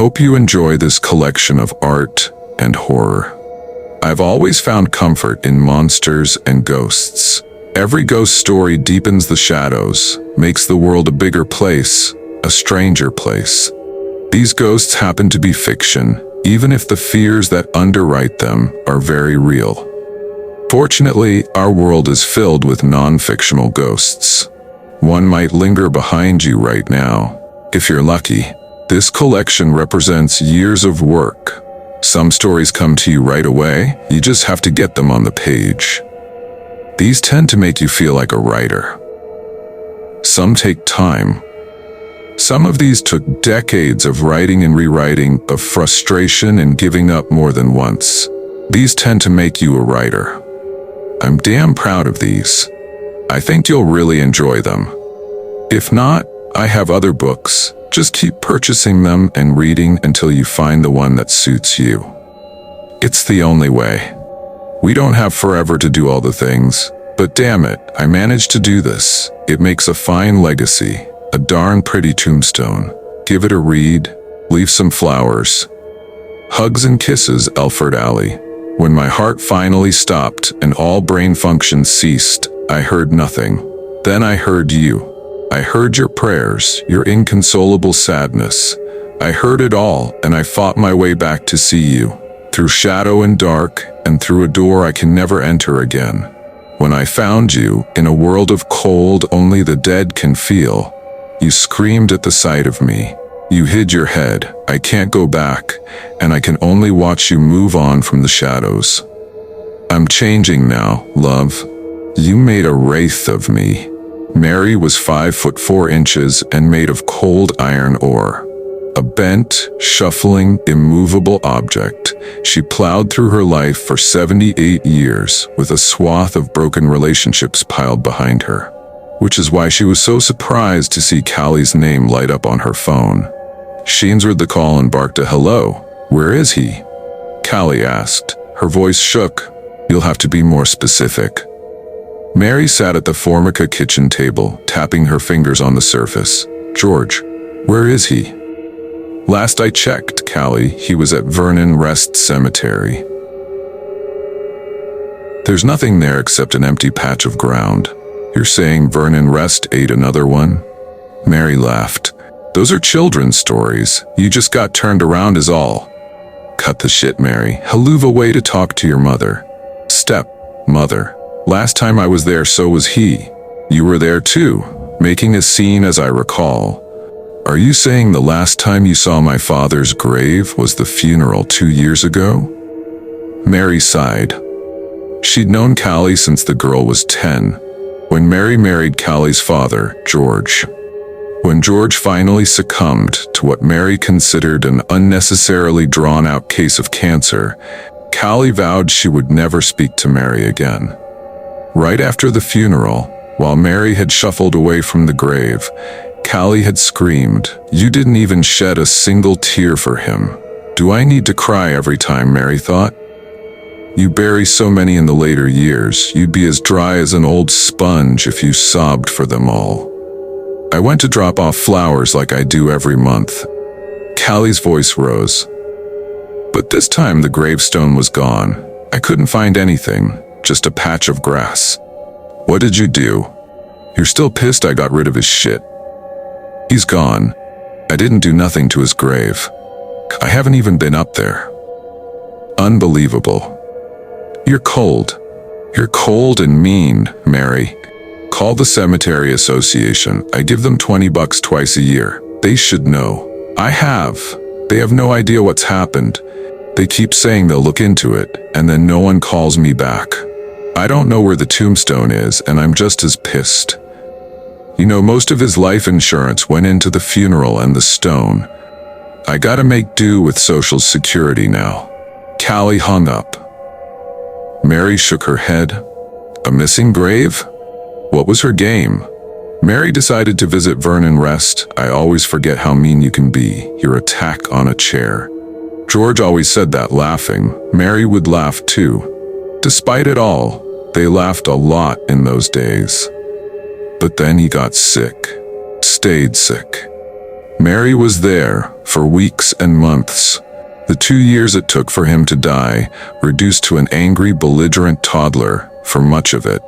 hope you enjoy this collection of art and horror. I've always found comfort in monsters and ghosts. Every ghost story deepens the shadows, makes the world a bigger place, a stranger place. These ghosts happen to be fiction, even if the fears that underwrite them are very real. Fortunately, our world is filled with non-fictional ghosts. One might linger behind you right now, if you're lucky. This collection represents years of work. Some stories come to you right away, you just have to get them on the page. These tend to make you feel like a writer. Some take time. Some of these took decades of writing and rewriting, of frustration and giving up more than once. These tend to make you a writer. I'm damn proud of these. I think you'll really enjoy them. If not, I have other books. Just keep purchasing them and reading until you find the one that suits you. It's the only way. We don't have forever to do all the things, but damn it, I managed to do this. It makes a fine legacy, a darn pretty tombstone. Give it a read, leave some flowers. Hugs and kisses, Elford Alley. When my heart finally stopped and all brain function ceased, I heard nothing. Then I heard you. I heard your prayers, your inconsolable sadness. I heard it all, and I fought my way back to see you, through shadow and dark, and through a door I can never enter again. When I found you, in a world of cold only the dead can feel, you screamed at the sight of me. You hid your head, I can't go back, and I can only watch you move on from the shadows. I'm changing now, love. You made a wraith of me. Mary was 5'4" and made of cold iron ore. A bent, shuffling, immovable object, she plowed through her life for 78 years with a swath of broken relationships piled behind her. Which is why she was so surprised to see Callie's name light up on her phone. She answered the call and barked a hello. "Where is he?" Callie asked. Her voice shook. "You'll have to be more specific." Mary sat at the Formica kitchen table, tapping her fingers on the surface. "George, where is he?" "Last I checked, Callie, he was at Vernon Rest Cemetery." "There's nothing there except an empty patch of ground. You're saying Vernon Rest ate another one?" Mary laughed. "Those are children's stories. You just got turned around is all." "Cut the shit, Mary. Haluva way to talk to your mother." "Step-mother. Last time I was there, so was he. You were there too, making a scene as I recall. Are you saying the last time you saw my father's grave was the funeral 2 years ago?" Mary sighed. She'd known Callie since the girl was 10, when Mary married Callie's father, George. When George finally succumbed to what Mary considered an unnecessarily drawn-out case of cancer, Callie vowed she would never speak to Mary again. Right after the funeral, while Mary had shuffled away from the grave, Callie had screamed, "You didn't even shed a single tear for him. Do I need to cry every time?" Mary thought. "You bury so many in the later years, you'd be as dry as an old sponge if you sobbed for them all." "I went to drop off flowers like I do every month." Callie's voice rose. "But this time the gravestone was gone. I couldn't find anything, just a patch of grass." "What did you do?" "You're still pissed I got rid of his shit." "He's gone. I didn't do nothing to his grave. I haven't even been up there." "Unbelievable. You're cold. You're cold and mean, Mary. Call the Cemetery Association. I give them $20 twice a year. They should know." "I have. They have no idea what's happened. They keep saying they'll look into it, and then no one calls me back. I don't know where the tombstone is, and I'm just as pissed. You know, most of his life insurance went into the funeral and the stone. I gotta make do with Social Security now." Callie hung up. Mary shook her head. A missing grave? What was her game? Mary decided to visit Vernon Rest. "I always forget how mean you can be. Your attack on a chair." George always said that laughing. Mary would laugh too. Despite it all, they laughed a lot in those days. But then he got sick. Stayed sick. Mary was there, for weeks and months. The 2 years it took for him to die, reduced to an angry, belligerent toddler for much of it.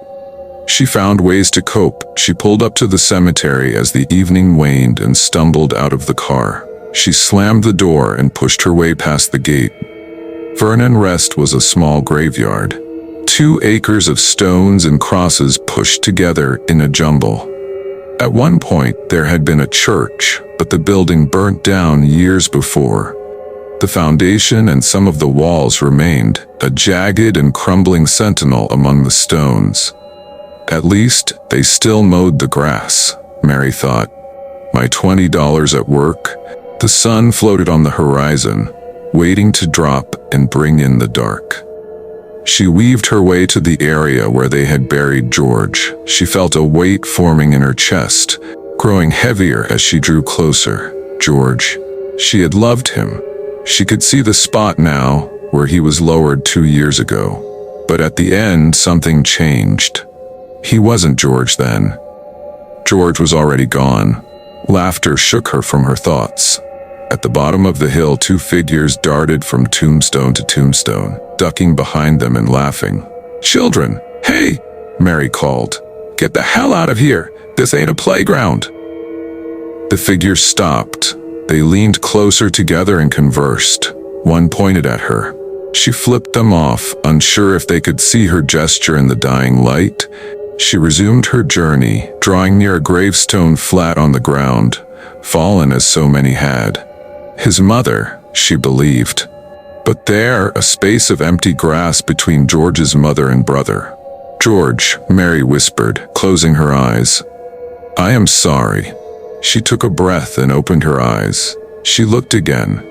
She found ways to cope. She pulled up to the cemetery as the evening waned and stumbled out of the car. She slammed the door and pushed her way past the gate. Vernon Rest was a small graveyard. 2 acres of stones and crosses pushed together in a jumble. At one point, there had been a church, but the building burnt down years before. The foundation and some of the walls remained, a jagged and crumbling sentinel among the stones. At least, they still mowed the grass, Mary thought. My $20 at work? The sun floated on the horizon, waiting to drop and bring in the dark. She weaved her way to the area where they had buried George. She felt a weight forming in her chest, growing heavier as she drew closer. George. She had loved him. She could see the spot now, where he was lowered 2 years ago. But at the end, something changed. He wasn't George then. George was already gone. Laughter shook her from her thoughts. At the bottom of the hill, 2 figures darted from tombstone to tombstone, ducking behind them and laughing. "Children, hey!" Mary called. "Get the hell out of here! This ain't a playground!" The figures stopped. They leaned closer together and conversed. One pointed at her. She flipped them off, unsure if they could see her gesture in the dying light. She resumed her journey, drawing near a gravestone flat on the ground, fallen as so many had. His mother, she believed. But there, a space of empty grass between George's mother and brother. "George," Mary whispered, closing her eyes. "I am sorry." She took a breath and opened her eyes. She looked again.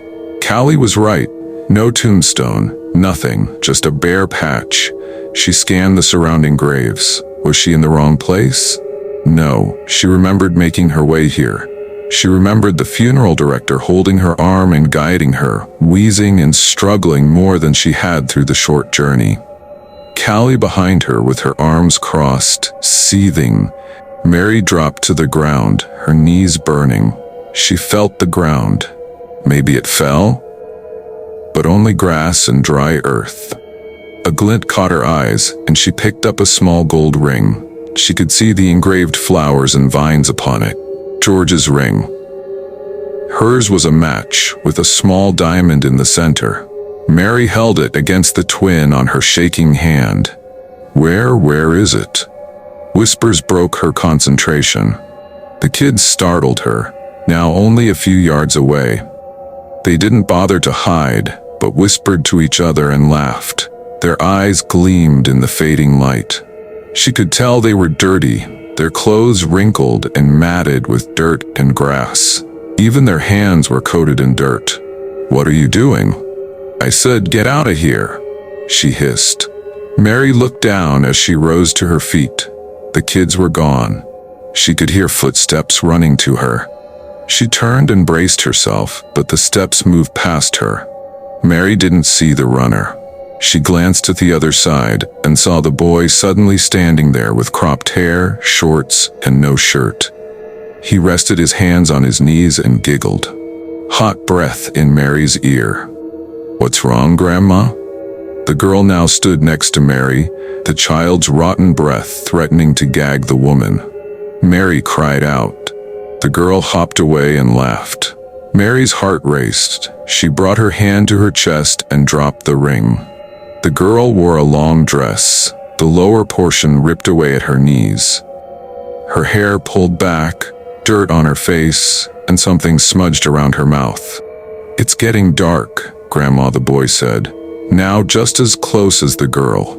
Callie was right. No tombstone, nothing, just a bare patch. She scanned the surrounding graves. Was she in the wrong place? No, she remembered making her way here. She remembered the funeral director holding her arm and guiding her, wheezing and struggling more than she had through the short journey. Callie behind her with her arms crossed, seething. Mary dropped to the ground, her knees burning. She felt the ground. Maybe it fell? But only grass and dry earth. A glint caught her eyes, and she picked up a small gold ring. She could see the engraved flowers and vines upon it. George's ring. Hers was a match, with a small diamond in the center. Mary held it against the twin on her shaking hand. Where is it? Whispers broke her concentration. The kids startled her, now only a few yards away. They didn't bother to hide, but whispered to each other and laughed. Their eyes gleamed in the fading light. She could tell they were dirty, their clothes wrinkled and matted with dirt and grass. Even their hands were coated in dirt. "What are you doing?" "I said, get out of here," she hissed. Mary looked down as she rose to her feet. The kids were gone. She could hear footsteps running to her. She turned and braced herself, but the steps moved past her. Mary didn't see the runner. She glanced to the other side and saw the boy suddenly standing there with cropped hair, shorts, and no shirt. He rested his hands on his knees and giggled. Hot breath in Mary's ear. "What's wrong, Grandma?" The girl now stood next to Mary, the child's rotten breath threatening to gag the woman. Mary cried out. The girl hopped away and laughed. Mary's heart raced. She brought her hand to her chest and dropped the ring. The girl wore a long dress, the lower portion ripped away at her knees. Her hair pulled back, dirt on her face, and something smudged around her mouth. "It's getting dark," Grandma the boy said, now just as close as the girl.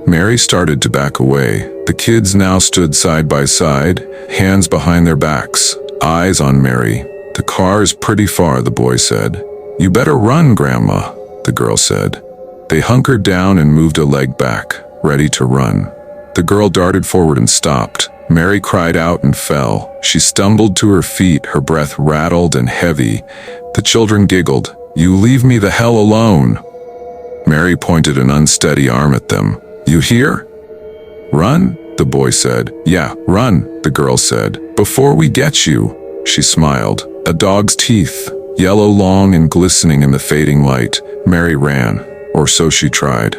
Mary started to back away. The kids now stood side by side, hands behind their backs, eyes on Mary. "The car is pretty far," the boy said. "You better run, Grandma," the girl said. They hunkered down and moved a leg back, ready to run. The girl darted forward and stopped. Mary cried out and fell. She stumbled to her feet, her breath rattled and heavy. The children giggled. "You leave me the hell alone." Mary pointed an unsteady arm at them. "You hear?" "Run," the boy said. "Yeah, run," the girl said. "Before we get you." She smiled. A dog's teeth. Yellow, long and glistening in the fading light. Mary ran, or so she tried.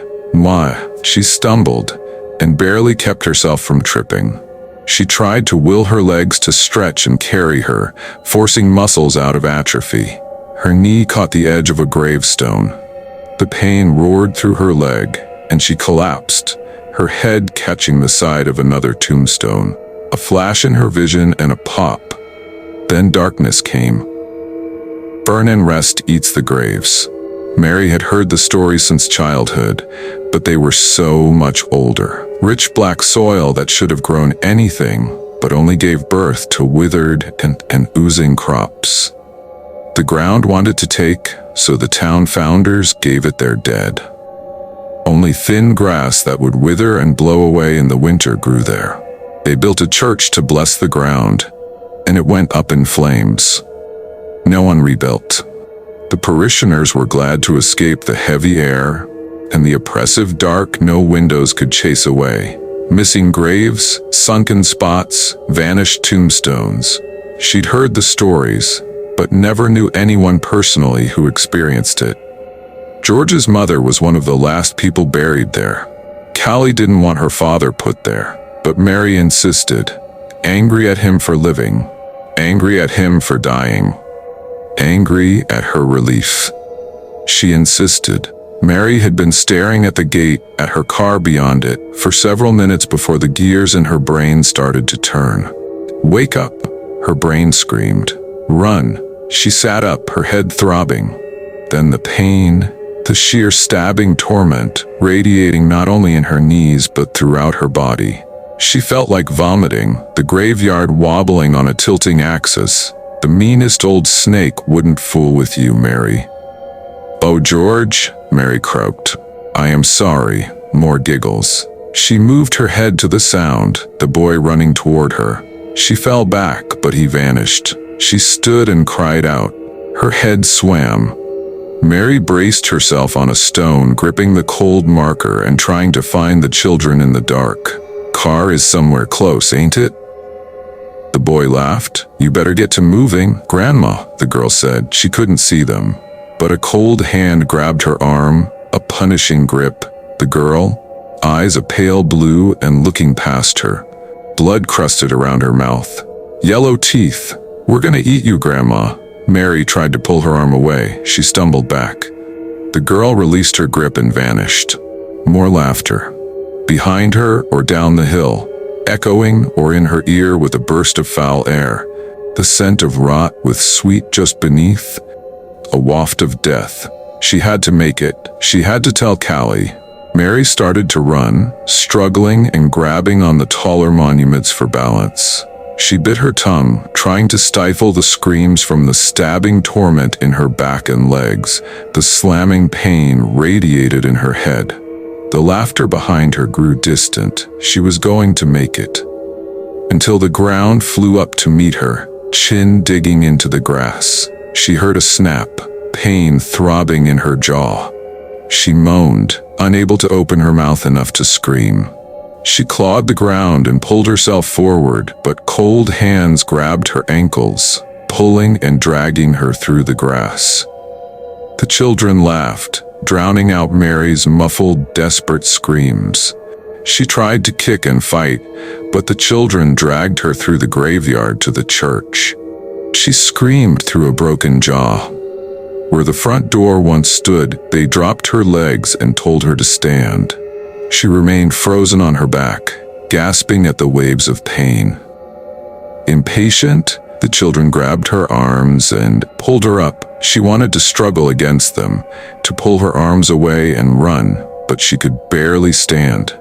She stumbled, and barely kept herself from tripping. She tried to will her legs to stretch and carry her, forcing muscles out of atrophy. Her knee caught the edge of a gravestone. The pain roared through her leg, and she collapsed, her head catching the side of another tombstone. A flash in her vision and a pop. Then darkness came. Vernon rest eats the graves. Mary had heard the stories since childhood, but they were so much older. Rich black soil that should have grown anything, but only gave birth to withered and oozing crops. The ground wanted to take, so the town founders gave it their dead. Only thin grass that would wither and blow away in the winter grew there. They built a church to bless the ground, and it went up in flames. No one rebuilt. The parishioners were glad to escape the heavy air and the oppressive dark no windows could chase away. Missing graves, sunken spots, vanished tombstones. She'd heard the stories, but never knew anyone personally who experienced it. George's mother was one of the last people buried there. Callie didn't want her father put there, but Mary insisted, angry at him for living, angry at him for dying, angry at her relief. She insisted. Mary had been staring at the gate, at her car beyond it, for several minutes before the gears in her brain started to turn. "Wake up," her brain screamed. "Run." She sat up, her head throbbing. Then the pain, the sheer stabbing torment, radiating not only in her knees but throughout her body. She felt like vomiting, the graveyard wobbling on a tilting axis. The meanest old snake wouldn't fool with you, Mary. "Oh, George," Mary croaked. "I am sorry." More giggles. She moved her head to the sound, the boy running toward her. She fell back, but he vanished. She stood and cried out. Her head swam. Mary braced herself on a stone, gripping the cold marker and trying to find the children in the dark. "Car is somewhere close, ain't it?" The boy laughed. "You better get to moving, Grandma," the girl said. She couldn't see them, but a cold hand grabbed her arm, a punishing grip. The girl, eyes a pale blue and looking past her, blood crusted around her mouth. Yellow teeth. "We're gonna eat you, Grandma." Mary tried to pull her arm away. She stumbled back. The girl released her grip and vanished. More laughter. Behind her or down the hill, echoing or in her ear with a burst of foul air. The scent of rot with sweet just beneath. A waft of death. She had to make it. She had to tell Callie. Mary started to run, struggling and grabbing on the taller monuments for balance. She bit her tongue, trying to stifle the screams from the stabbing torment in her back and legs. The slamming pain radiated in her head. The laughter behind her grew distant. She was going to make it. Until the ground flew up to meet her, chin digging into the grass. She heard a snap, pain throbbing in her jaw. She moaned, unable to open her mouth enough to scream. She clawed the ground and pulled herself forward, but cold hands grabbed her ankles, pulling and dragging her through the grass. The children laughed, drowning out Mary's muffled, desperate screams. She tried to kick and fight, but the children dragged her through the graveyard to the church. She screamed through a broken jaw. Where the front door once stood, they dropped her legs and told her to stand. She remained frozen on her back, gasping at the waves of pain. Impatient, the children grabbed her arms and pulled her up. She wanted to struggle against them, to pull her arms away and run, but she could barely stand.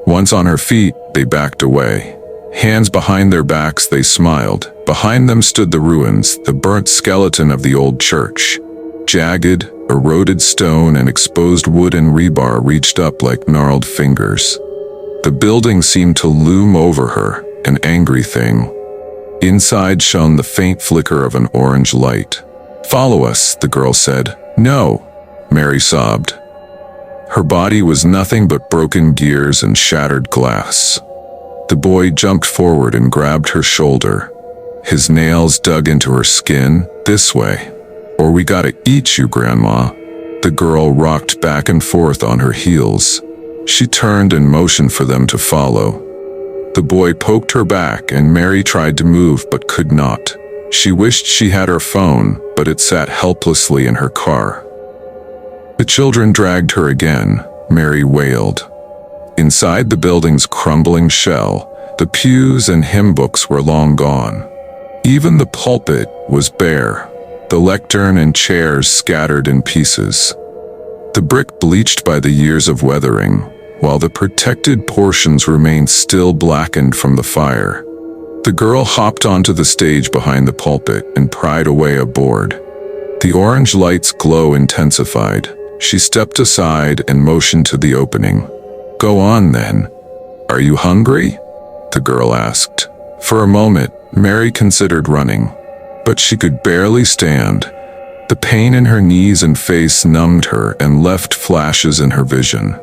Once on her feet, they backed away. Hands behind their backs, they smiled. Behind them stood the ruins, the burnt skeleton of the old church. Jagged, eroded stone and exposed wood and rebar reached up like gnarled fingers. The building seemed to loom over her, an angry thing. Inside shone the faint flicker of an orange light. "Follow us," the girl said. "No," Mary sobbed. Her body was nothing but broken gears and shattered glass. The boy jumped forward and grabbed her shoulder. His nails dug into her skin. "This way." "Or we gotta eat you, Grandma." The girl rocked back and forth on her heels. She turned and motioned for them to follow. The boy poked her back and Mary tried to move but could not. She wished she had her phone, but it sat helplessly in her car. The children dragged her again, Mary wailed. Inside the building's crumbling shell, the pews and hymn books were long gone. Even the pulpit was bare, the lectern and chairs scattered in pieces. The brick bleached by the years of weathering, while the protected portions remained still blackened from the fire. The girl hopped onto the stage behind the pulpit and pried away a board. The orange light's glow intensified. She stepped aside and motioned to the opening. "Go on then. Are you hungry?" the girl asked. For a moment, Mary considered running, but she could barely stand. The pain in her knees and face numbed her and left flashes in her vision.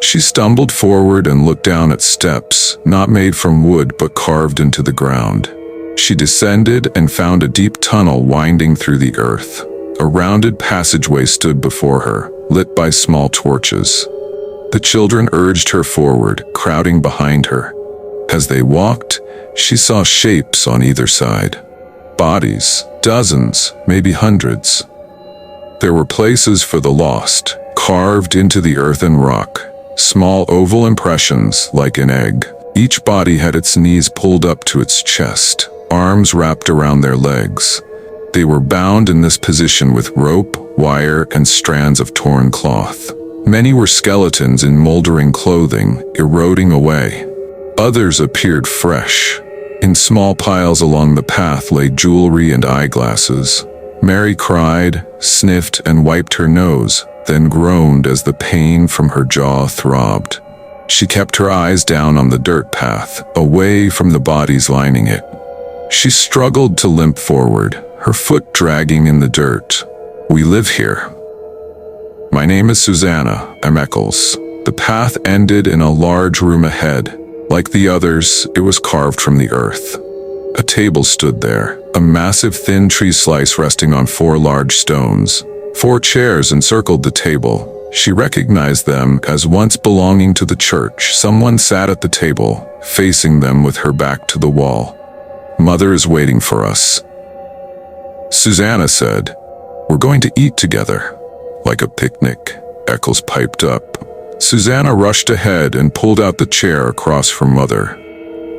She stumbled forward and looked down at steps, not made from wood but carved into the ground. She descended and found a deep tunnel winding through the earth. A rounded passageway stood before her, lit by small torches. The children urged her forward, crowding behind her. As they walked, she saw shapes on either side. Bodies, dozens, maybe hundreds. There were places for the lost, carved into the earth and rock. Small oval impressions, like an egg. Each body had its knees pulled up to its chest, arms wrapped around their legs. They were bound in this position with rope, wire, and strands of torn cloth. Many were skeletons in moldering clothing, eroding away. Others appeared fresh. In small piles along the path lay jewelry and eyeglasses. Mary cried, sniffed, and wiped her nose, then groaned as the pain from her jaw throbbed. She kept her eyes down on the dirt path, away from the bodies lining it. She struggled to limp forward, her foot dragging in the dirt. "We live here." "My name is Susanna. I'm Eccles." The path ended in a large room ahead. Like the others, it was carved from the earth. A table stood there, a massive thin tree slice resting on 4 large stones. 4 chairs encircled the table. She recognized them as once belonging to the church. Someone sat at the table, facing them with her back to the wall. "Mother is waiting for us," Susanna said. "We're going to eat together." "Like a picnic," Eccles piped up. Susanna rushed ahead and pulled out the chair across from Mother.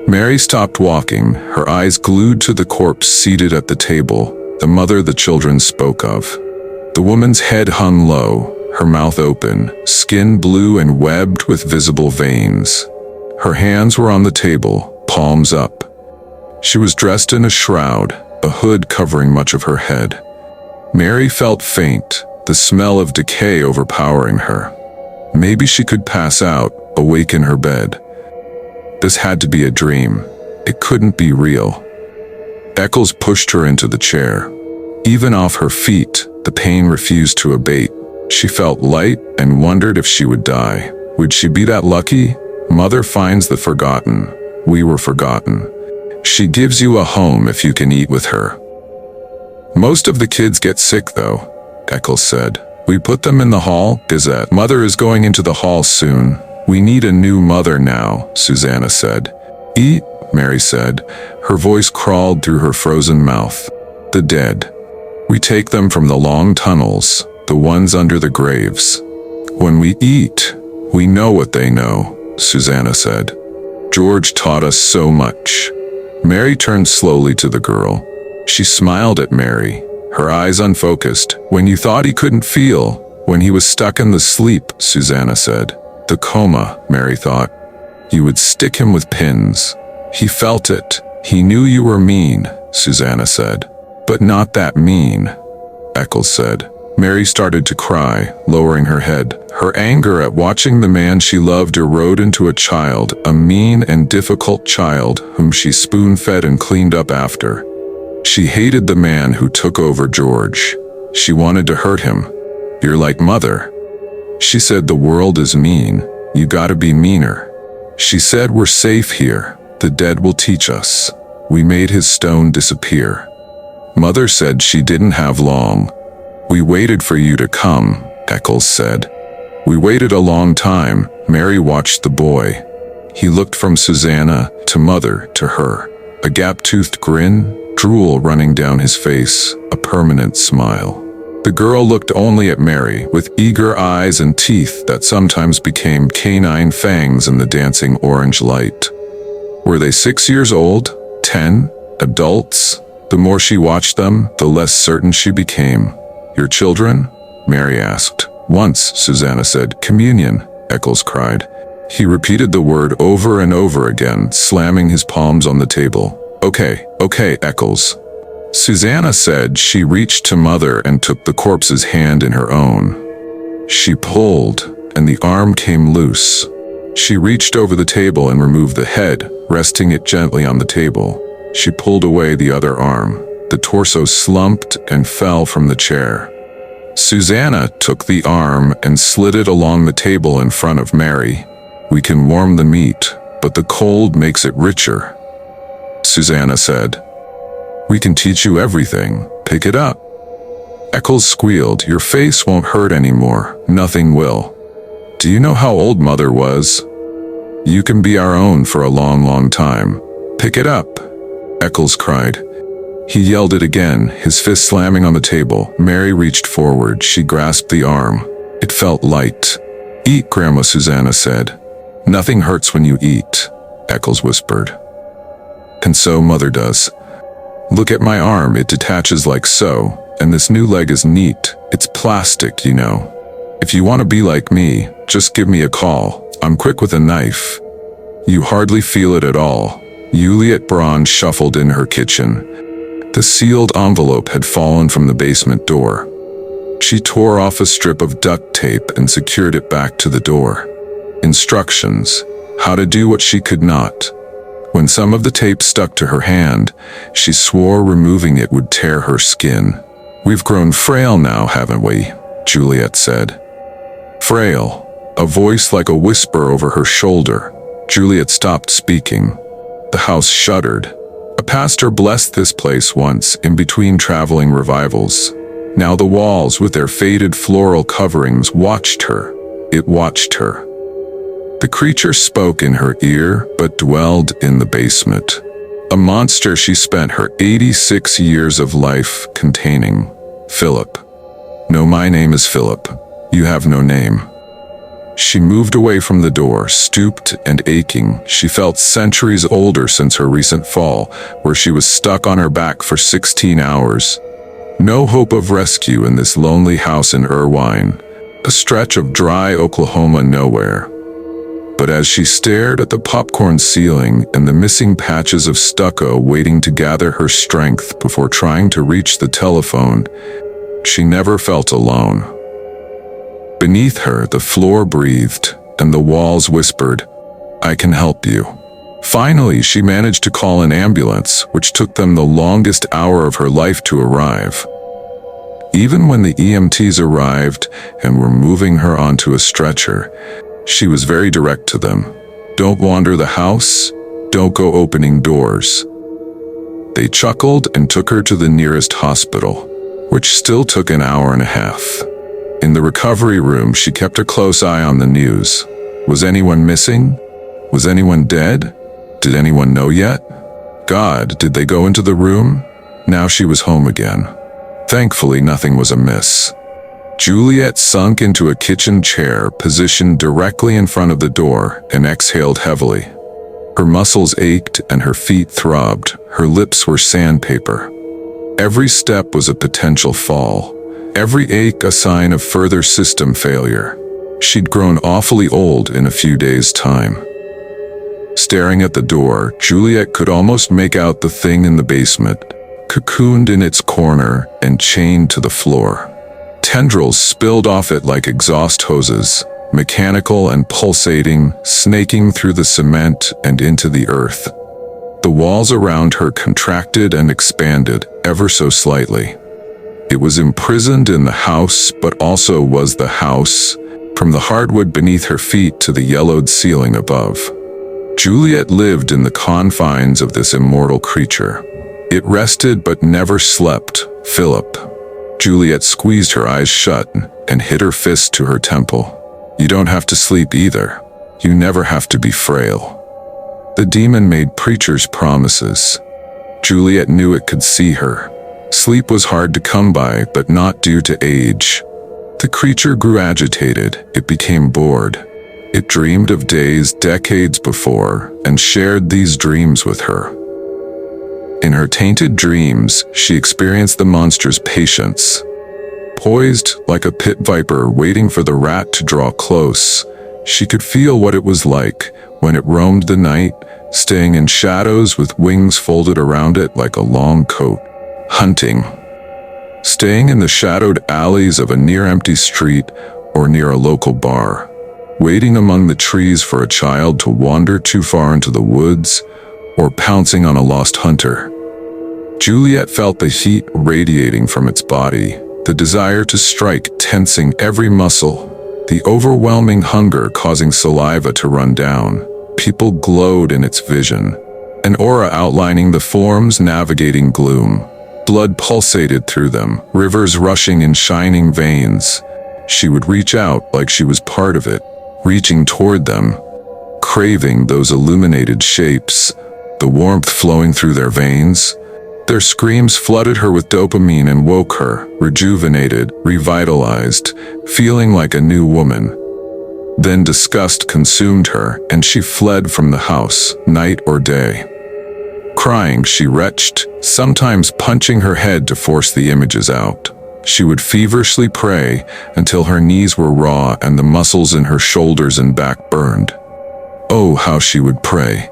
Mary stopped walking, her eyes glued to the corpse seated at the table, the mother the children spoke of. The woman's head hung low, her mouth open, skin blue and webbed with visible veins. Her hands were on the table, palms up. She was dressed in a shroud, a hood covering much of her head. Mary felt faint, the smell of decay overpowering her. Maybe she could pass out, awake in her bed. This had to be a dream. It couldn't be real. Eccles pushed her into the chair. Even off her feet, the pain refused to abate. She felt light and wondered if she would die. Would she be that lucky? Mother finds the forgotten. We were forgotten. She gives you a home if you can eat with her. Most of the kids get sick though, Eccles said. We put them in the hall, Gazette. Mother is going into the hall soon. We need a new mother now, Susanna said. Eat, Mary said. Her voice crawled through her frozen mouth. The dead. We take them from the long tunnels, the ones under the graves. When we eat, we know what they know, Susanna said. George taught us so much. Mary turned slowly to the girl. She smiled at Mary, her eyes unfocused. When you thought he couldn't feel, when he was stuck in the sleep, Susanna said. The coma, Mary thought. You would stick him with pins. He felt it. He knew you were mean, Susanna said. But not that mean, Eccles said. Mary started to cry, lowering her head. Her anger at watching the man she loved erode into a child, a mean and difficult child whom she spoon-fed and cleaned up after. She hated the man who took over George. She wanted to hurt him. You're like Mother. She said the world is mean. You gotta be meaner. She said we're safe here. The dead will teach us. We made his stone disappear. Mother said she didn't have long. "We waited for you to come," Eccles said. "We waited a long time." Mary watched the boy. He looked from Susanna to Mother to her. A gap-toothed grin, drool running down his face, a permanent smile. The girl looked only at Mary, with eager eyes and teeth that sometimes became canine fangs in the dancing orange light. Were they 6 years old? 10? Adults? The more she watched them, the less certain she became. "Your children?" Mary asked. "Once," Susanna said. "Communion," Eccles cried. He repeated the word over and over again, slamming his palms on the table. Okay, Eccles." Susanna said. She reached to Mother and took the corpse's hand in her own. She pulled, and the arm came loose. She reached over the table and removed the head, resting it gently on the table. She pulled away the other arm. The torso slumped and fell from the chair. Susanna took the arm and slid it along the table in front of Mary. "We can warm the meat, but the cold makes it richer," Susanna said. "We can teach you everything. Pick it up." Eccles squealed. "Your face won't hurt anymore. Nothing will. Do you know how old Mother was? You can be our own for a long, long time. Pick it up," Eccles cried. He yelled it again, his fist slamming on the table. Mary reached forward. She grasped the arm. It felt light. "Eat, Grandma," Susanna said. "Nothing hurts when you eat," Eccles whispered. "And so Mother does. Look at my arm, it detaches like so, and this new leg is neat. It's plastic, you know. If you want to be like me, just give me a call. I'm quick with a knife." "You hardly feel it at all." Juliet Braun shuffled in her kitchen. The sealed envelope had fallen from the basement door. She tore off a strip of duct tape and secured it back to the door. Instructions, how to do what she could not. When some of the tape stuck to her hand, she swore removing it would tear her skin. "We've grown frail now, haven't we?" Juliet said. "Frail," a voice like a whisper over her shoulder. Juliet stopped speaking. The house shuddered. A pastor blessed this place once, in between traveling revivals. Now the walls, with their faded floral coverings, watched her. It watched her. The creature spoke in her ear, but dwelled in the basement. A monster she spent her 86 years of life containing. "Philip. No, my name is Philip. You have no name." She moved away from the door, stooped and aching. She felt centuries older since her recent fall, where she was stuck on her back for 16 hours. No hope of rescue in this lonely house in Irvine, a stretch of dry Oklahoma nowhere. But as she stared at the popcorn ceiling and the missing patches of stucco waiting to gather her strength before trying to reach the telephone, she never felt alone. Beneath her, the floor breathed, and the walls whispered, "I can help you." Finally, she managed to call an ambulance, which took them the longest hour of her life to arrive. Even when the EMTs arrived and were moving her onto a stretcher, she was very direct to them. "Don't wander the house. Don't go opening doors." They chuckled and took her to the nearest hospital, which still took an hour and a half. In the recovery room, she kept a close eye on the news. Was anyone missing? Was anyone dead? Did anyone know yet? God, did they go into the room? Now she was home again. Thankfully, nothing was amiss. Juliet sunk into a kitchen chair positioned directly in front of the door and exhaled heavily. Her muscles ached and her feet throbbed. Her lips were sandpaper. Every step was a potential fall. Every ache a sign of further system failure. She'd grown awfully old in a few days' time. Staring at the door, Juliet could almost make out the thing in the basement, cocooned in its corner and chained to the floor. Tendrils spilled off it like exhaust hoses, mechanical and pulsating, snaking through the cement and into the earth. The walls around her contracted and expanded, ever so slightly. It was imprisoned in the house, but also was the house, from the hardwood beneath her feet to the yellowed ceiling above. Juliet lived in the confines of this immortal creature. It rested but never slept. Philip. Juliet squeezed her eyes shut and hit her fist to her temple. You don't have to sleep either. You never have to be frail. The demon made preacher's promises. Juliet knew it could see her. Sleep was hard to come by, but not due to age. The creature grew agitated. It became bored. It dreamed of days decades before and shared these dreams with her. In her tainted dreams, she experienced the monster's patience. Poised like a pit viper waiting for the rat to draw close, she could feel what it was like when it roamed the night, staying in shadows with wings folded around it like a long coat. Hunting. Staying in the shadowed alleys of a near-empty street or near a local bar. Waiting among the trees for a child to wander too far into the woods, or pouncing on a lost hunter. Juliet felt the heat radiating from its body, the desire to strike tensing every muscle, the overwhelming hunger causing saliva to run down. People glowed in its vision, an aura outlining the forms navigating gloom. Blood pulsated through them, rivers rushing in shining veins. She would reach out like she was part of it, reaching toward them, craving those illuminated shapes, the warmth flowing through their veins. Their screams flooded her with dopamine and woke her, rejuvenated, revitalized, feeling like a new woman. Then disgust consumed her, and she fled from the house, night or day. Crying, she retched, sometimes punching her head to force the images out. She would feverishly pray until her knees were raw and the muscles in her shoulders and back burned. Oh, how she would pray.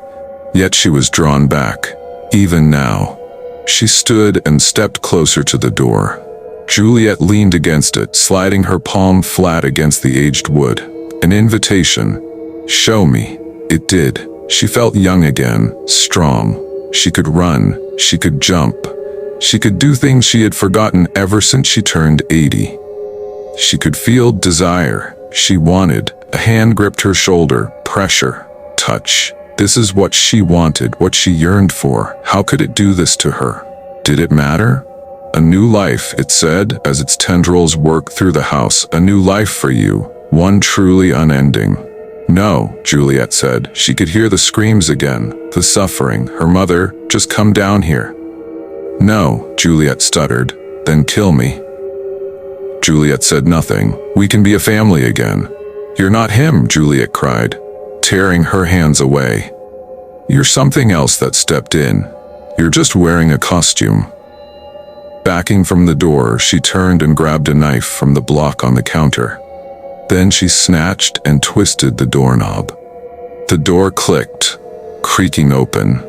Yet she was drawn back, even now. She stood and stepped closer to the door. Juliet leaned against it, sliding her palm flat against the aged wood. An invitation. Show me. It did. She felt young again, strong. She could run. She could jump. She could do things she had forgotten ever since she turned 80. She could feel desire. She wanted. A hand gripped her shoulder. Pressure. Touch. This is what she wanted, what she yearned for. How could it do this to her? Did it matter? A new life, it said, as its tendrils worked through the house. A new life for you, one truly unending. No, Juliet said. She could hear the screams again, the suffering. Her mother, just come down here. No, Juliet stuttered. Then kill me. Juliet said nothing. We can be a family again. You're not him, Juliet cried, tearing her hands away. You're something else that stepped in. You're just wearing a costume. Backing from the door, she turned and grabbed a knife from the block on the counter. Then she snatched and twisted the doorknob. The door clicked, creaking open.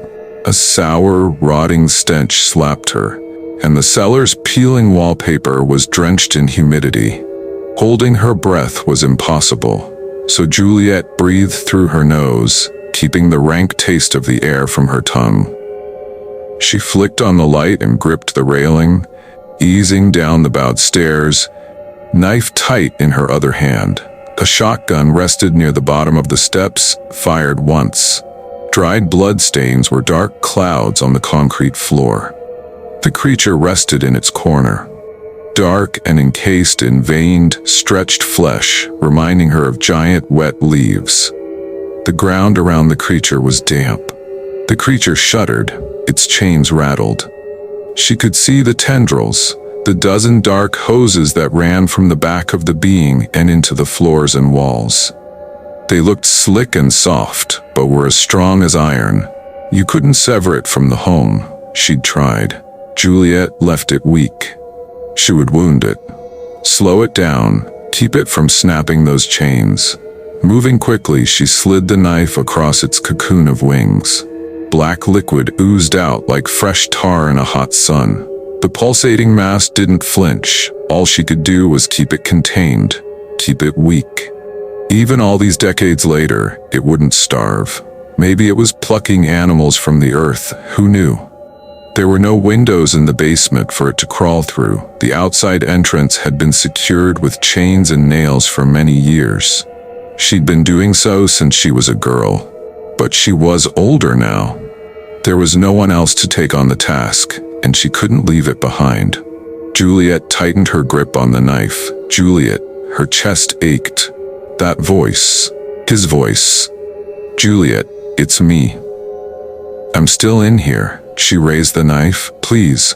A sour, rotting stench slapped her, and the cellar's peeling wallpaper was drenched in humidity. Holding her breath was impossible, so Juliet breathed through her nose, keeping the rank taste of the air from her tongue. She flicked on the light and gripped the railing, easing down the bowed stairs, knife tight in her other hand. A shotgun rested near the bottom of the steps, fired once. Dried blood stains were dark clouds on the concrete floor. The creature rested in its corner, dark and encased in veined, stretched flesh, reminding her of giant wet leaves. The ground around the creature was damp. The creature shuddered, its chains rattled. She could see the tendrils, the dozen dark hoses that ran from the back of the being and into the floors and walls. They looked slick and soft, but were as strong as iron. You couldn't sever it from the home. She'd tried. Juliet left it weak. She would wound it, slow it down, keep it from snapping those chains. Moving quickly, she slid the knife across its cocoon of wings. Black liquid oozed out like fresh tar in a hot sun. The pulsating mass didn't flinch. All she could do was keep it contained, keep it weak. Even all these decades later, it wouldn't starve. Maybe it was plucking animals from the earth, who knew? There were no windows in the basement for it to crawl through. The outside entrance had been secured with chains and nails for many years. She'd been doing so since she was a girl. But she was older now. There was no one else to take on the task, and she couldn't leave it behind. Juliet tightened her grip on the knife. Juliet, her chest ached. That voice. His voice. Juliet, it's me. I'm still in here. She raised the knife. Please.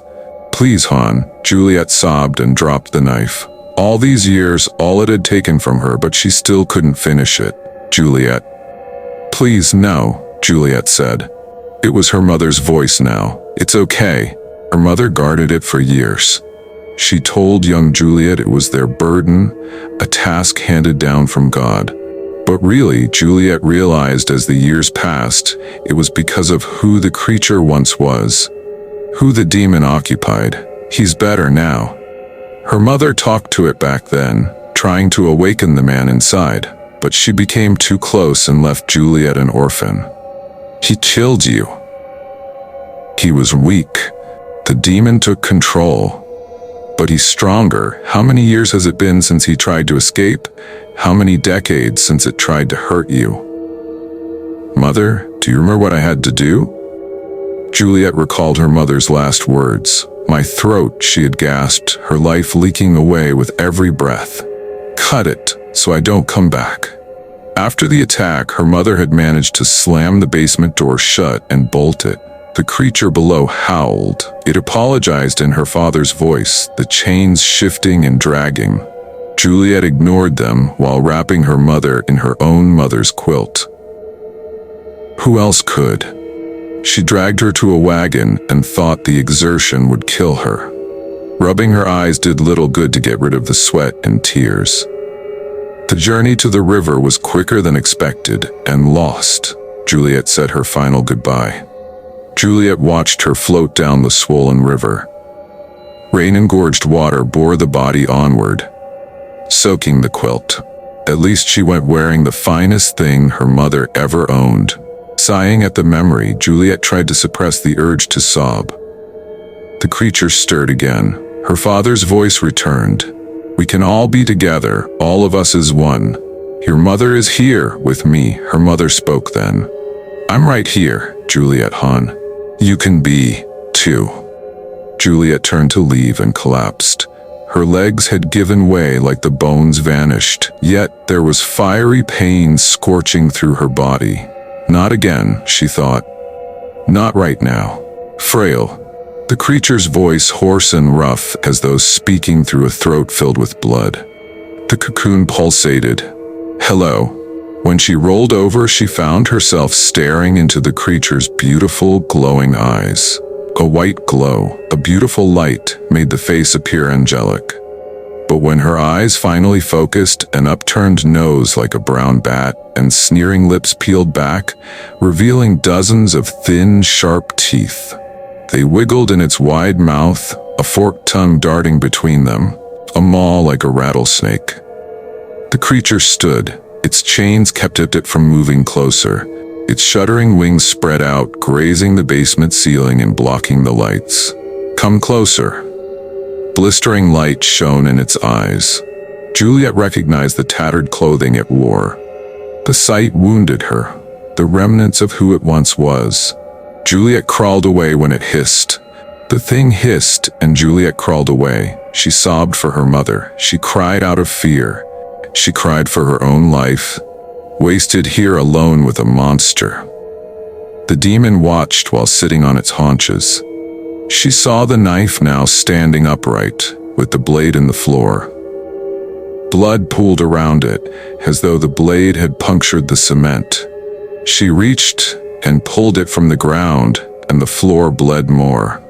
Please, Han. Juliet sobbed and dropped the knife. All these years, all it had taken from her, but she still couldn't finish it. Juliet. Please, no, Juliet said. It was her mother's voice now. It's okay. Her mother guarded it for years. She told young Juliet it was their burden, a task handed down from God. But really, Juliet realized as the years passed, it was because of who the creature once was, who the demon occupied. He's better now. Her mother talked to it back then, trying to awaken the man inside, but she became too close and left Juliet an orphan. He killed you. He was weak. The demon took control. But he's stronger. How many years has it been since he tried to escape? How many decades since it tried to hurt you? Mother, do you remember what I had to do? Juliet recalled her mother's last words. My throat, she had gasped, her life leaking away with every breath. Cut it, so I don't come back. After the attack, her mother had managed to slam the basement door shut and bolt it. The creature below howled. It apologized in her father's voice, the chains shifting and dragging. Juliet ignored them while wrapping her mother in her own mother's quilt. Who else could? She dragged her to a wagon and thought the exertion would kill her. Rubbing her eyes did little good to get rid of the sweat and tears. The journey to the river was quicker than expected and lost. Juliet said her final goodbye. Juliet watched her float down the swollen river. Rain-engorged water bore the body onward, soaking the quilt. At least she went wearing the finest thing her mother ever owned. Sighing at the memory, Juliet tried to suppress the urge to sob. The creature stirred again. Her father's voice returned. We can all be together, all of us as one. Your mother is here with me, her mother spoke then. I'm right here, Juliet Han. You can be, too. Juliet turned to leave and collapsed. Her legs had given way like the bones vanished, yet there was fiery pain scorching through her body. Not again, she thought. Not right now. Frail. The creature's voice hoarse and rough as though speaking through a throat filled with blood. The cocoon pulsated. Hello. When she rolled over, she found herself staring into the creature's beautiful, glowing eyes. A white glow, a beautiful light, made the face appear angelic. But when her eyes finally focused, an upturned nose like a brown bat and sneering lips peeled back, revealing dozens of thin, sharp teeth. They wiggled in its wide mouth, a forked tongue darting between them, a maw like a rattlesnake. The creature stood. Its chains kept it from moving closer. Its shuddering wings spread out, grazing the basement ceiling and blocking the lights. Come closer. Blistering light shone in its eyes. Juliet recognized the tattered clothing it wore. The sight wounded her, the remnants of who it once was. Juliet crawled away when it hissed. The thing hissed, and Juliet crawled away. She sobbed for her mother. She cried out of fear. She cried for her own life, wasted here alone with a monster. The demon watched while sitting on its haunches. She saw the knife now standing upright, with the blade in the floor. Blood pooled around it, as though the blade had punctured the cement. She reached and pulled it from the ground, and the floor bled more.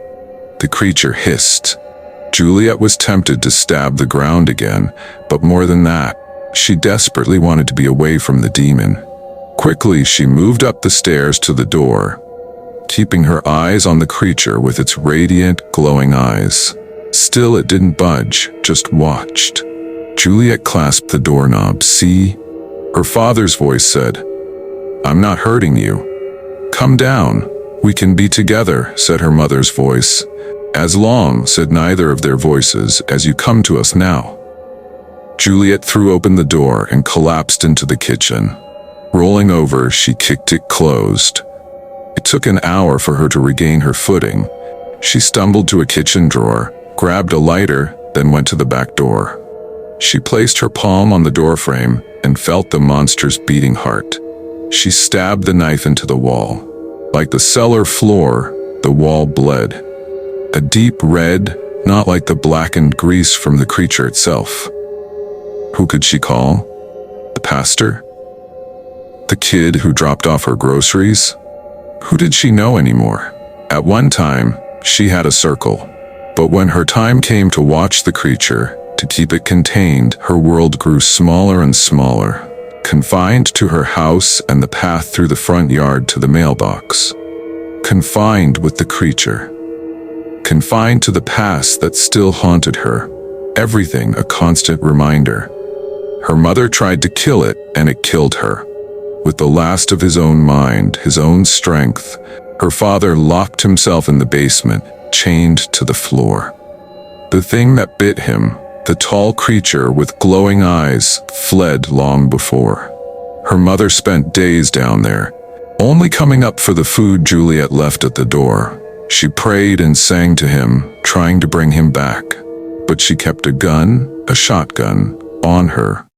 The creature hissed. Juliet was tempted to stab the ground again, but more than that, she desperately wanted to be away from the demon. Quickly, she moved up the stairs to the door, keeping her eyes on the creature with its radiant, glowing eyes. Still, it didn't budge, just watched. Juliet clasped the doorknob. See? Her father's voice said, I'm not hurting you. Come down. We can be together, said her mother's voice. As long, said neither of their voices, as you come to us now. Juliet threw open the door and collapsed into the kitchen. Rolling over, she kicked it closed. It took an hour for her to regain her footing. She stumbled to a kitchen drawer, grabbed a lighter, then went to the back door. She placed her palm on the doorframe and felt the monster's beating heart. She stabbed the knife into the wall. Like the cellar floor, the wall bled. A deep red, not like the blackened grease from the creature itself. Who could she call? The pastor? The kid who dropped off her groceries? Who did she know anymore? At one time, she had a circle. But when her time came to watch the creature, to keep it contained, her world grew smaller and smaller, confined to her house and the path through the front yard to the mailbox. Confined with the creature. Confined to the past that still haunted her. Everything a constant reminder. Her mother tried to kill it, and it killed her. With the last of his own mind, his own strength, her father locked himself in the basement, chained to the floor. The thing that bit him, the tall creature with glowing eyes, fled long before. Her mother spent days down there, only coming up for the food Juliet left at the door. She prayed and sang to him, trying to bring him back. But she kept a gun, a shotgun, on her,